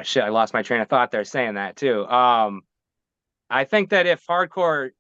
shit, I lost my train of thought there saying that too. I think that if hardcore,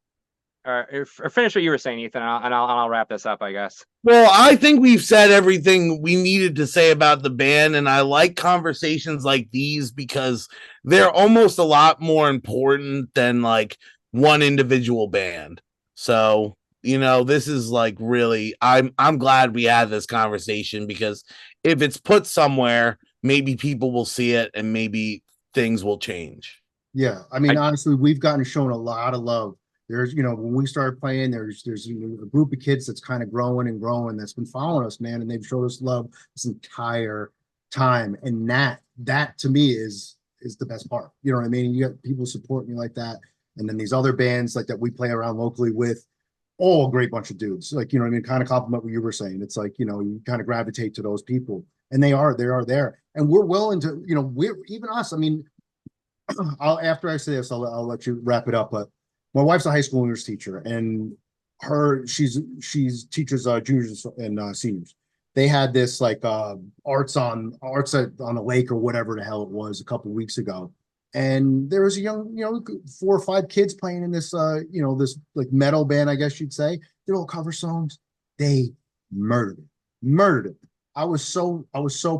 or finish what you were saying, Ethan, and I'll wrap this up, I guess. Well, I think we've said everything we needed to say about the band, and I like conversations like these because they're almost a lot more important than like one individual band. So, this is like really I'm glad we had this conversation, because if it's put somewhere, maybe people will see it and maybe things will change. Yeah, I mean, I honestly, we've gotten shown a lot of love. When we started playing, there's a group of kids that's kind of growing and growing that's been following us, man, and they've showed us love this entire time. And that to me is the best part. You know what I mean? You got people supporting you like that, and then these other bands like that we play around locally with, all a great bunch of dudes. Like, you know what I mean? Kind of compliment what you were saying. It's like, you kind of gravitate to those people, and they are there, and we're willing to, we're even us. I mean, after I say this, I'll let you wrap it up. But my wife's a high school English teacher, and she's teaches juniors and seniors. They had this like arts on the lake or whatever the hell it was a couple of weeks ago, and there was a young 4 or 5 kids playing in this this like metal band, I guess you'd say. They're all cover songs. They murdered it. I was so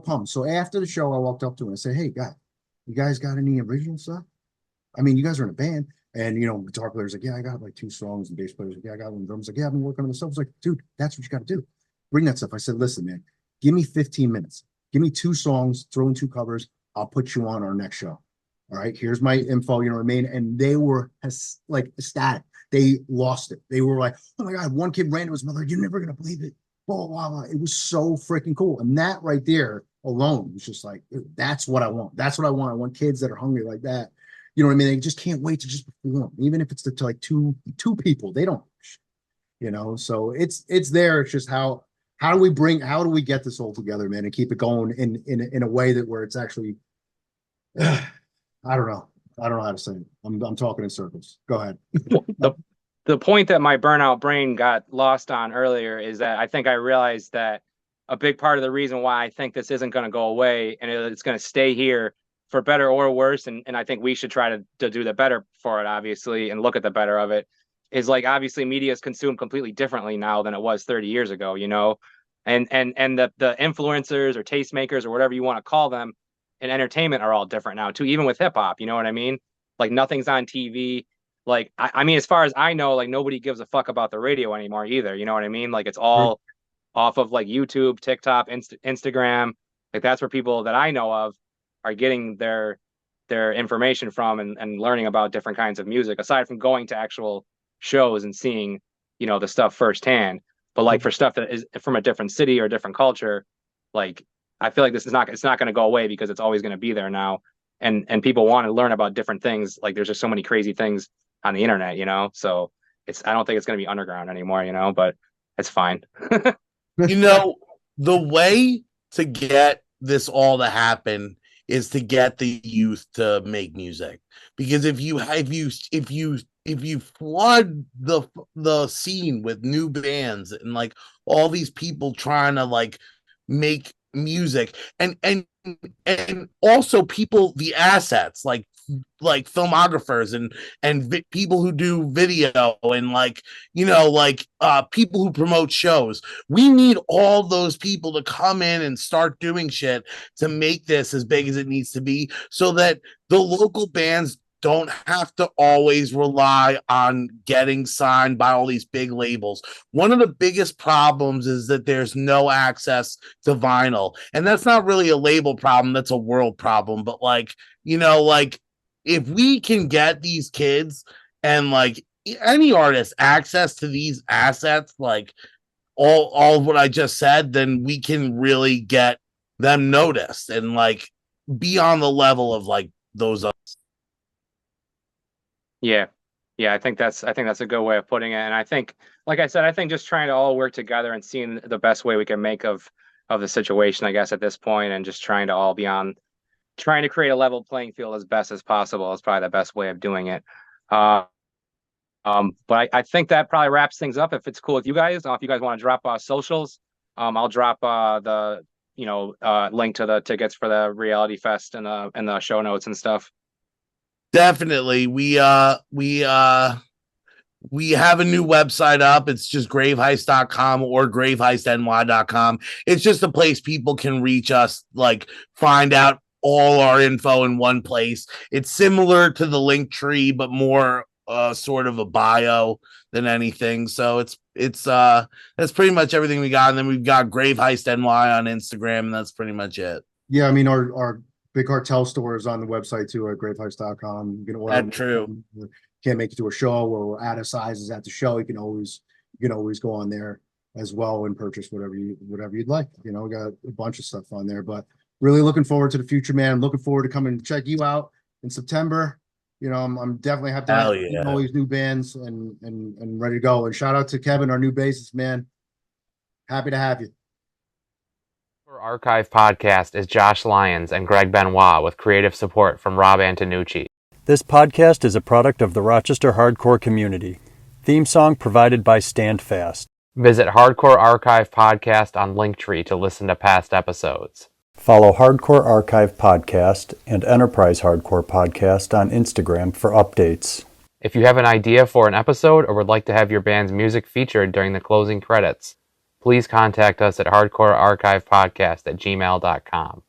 pumped. So after the show, I walked up to him and I said, "Hey, guy, you guys got any original stuff? I mean, you guys are in a band." And guitar players like, "Yeah, I got like 2 songs," and bass players like, "Yeah, I got one." Drums like, "Yeah, I've been working on this stuff." I was like, "Dude, that's what you got to do. Bring that stuff." I said, "Listen, man, give me 15 minutes. Give me 2 songs, throw in 2 covers. I'll put you on our next show. All right, here's my info." You know what I mean? And they were like ecstatic. They lost it. They were like, "Oh my God," one kid ran to his mother, "You're never gonna believe it." Blah, blah, blah. It was so freaking cool. And that right there alone was just like, that's what I want. That's what I want. I want kids that are hungry like that. You know what I mean? They just can't wait to just perform, even if it's to like two people. They don't, So it's there. It's just how do we get this all together, man, and keep it going in a way that where it's actually, I don't know. I don't know how to say it. I'm talking in circles. Go ahead. the the point that my burnout brain got lost on earlier is that I think I realized that a big part of the reason why I think this isn't going to go away and it's going to stay here for better or worse, and I think we should try to do the better for it, obviously, and look at the better of it, is like obviously media is consumed completely differently now than it was 30 years ago, and the influencers or tastemakers or whatever you want to call them in entertainment are all different now too, even with hip hop, you know what I mean? Like nothing's on TV. Like I mean, as far as I know, like nobody gives a fuck about the radio anymore either. You know what I mean? Like it's all off of like YouTube, TikTok, Instagram. Like that's where people that I know of are getting their information from and learning about different kinds of music, aside from going to actual shows and seeing, the stuff firsthand. But like for stuff that is from a different city or a different culture, like I feel like this is not it's not going to go away because it's always going to be there now, and people want to learn about different things. Like there's just so many crazy things on the internet, you know. So I don't think it's going to be underground anymore, you know. But it's fine. You know, the way to get this all to happen is to get the youth to make music. Because if you flood the scene with new bands and like all these people trying to like make music and also people the assets like filmographers and people who do video and like people who promote shows. We need all those people to come in and start doing shit to make this as big as it needs to be, so that the local bands don't have to always rely on getting signed by all these big labels. One of the biggest problems is that there's no access to vinyl. And that's not really a label problem, that's a world problem. But like, if we can get these kids and like any artist access to these assets, like all of what I just said, then we can really get them noticed and like be on the level of like those. Yeah. Yeah, I think that's a good way of putting it. And I think, like I said, I think just trying to all work together and seeing the best way we can make of the situation, I guess, at this point, and just trying to all be on trying to create a level playing field as best as possible is probably the best way of doing it. But I think that probably wraps things up. If it's cool with you guys, if you guys want to drop socials, I'll drop the link to the tickets for the Reality Fest and the show notes and stuff. Definitely. We have a new website up. It's just graveheist.com or graveheistny.com. It's just a place people can reach us, like find out all our info in one place. It's similar to the link tree, but more sort of a bio than anything. So that's pretty much everything we got. And then we've got Grave Heist NY on Instagram, and that's pretty much it. Yeah, I mean our Big Cartel store is on the website too at graveheist.com. You can order. That's true. Can't make it to a show or we're out of sizes at the show. You can always go on there as well and purchase whatever you'd like. You know, we got a bunch of stuff on there, but really looking forward to the future, man. I'm looking forward to coming and check you out in September. You know, I'm definitely have to have all these new bands and ready to go. And shout out to Kevin, our new bassist, man. Happy to have you. Archive Podcast is Josh Lyons and Greg Benoit with creative support from Rob Antonucci. This podcast is a product of the Rochester hardcore community. Theme song provided by Stand Fast. Visit Hardcore Archive Podcast on Linktree to listen to past episodes. Follow Hardcore Archive Podcast and Enterprise Hardcore Podcast on Instagram for updates. If you have an idea for an episode or would like to have your band's music featured during the closing credits, please contact us at hardcorearchivepodcast@gmail.com.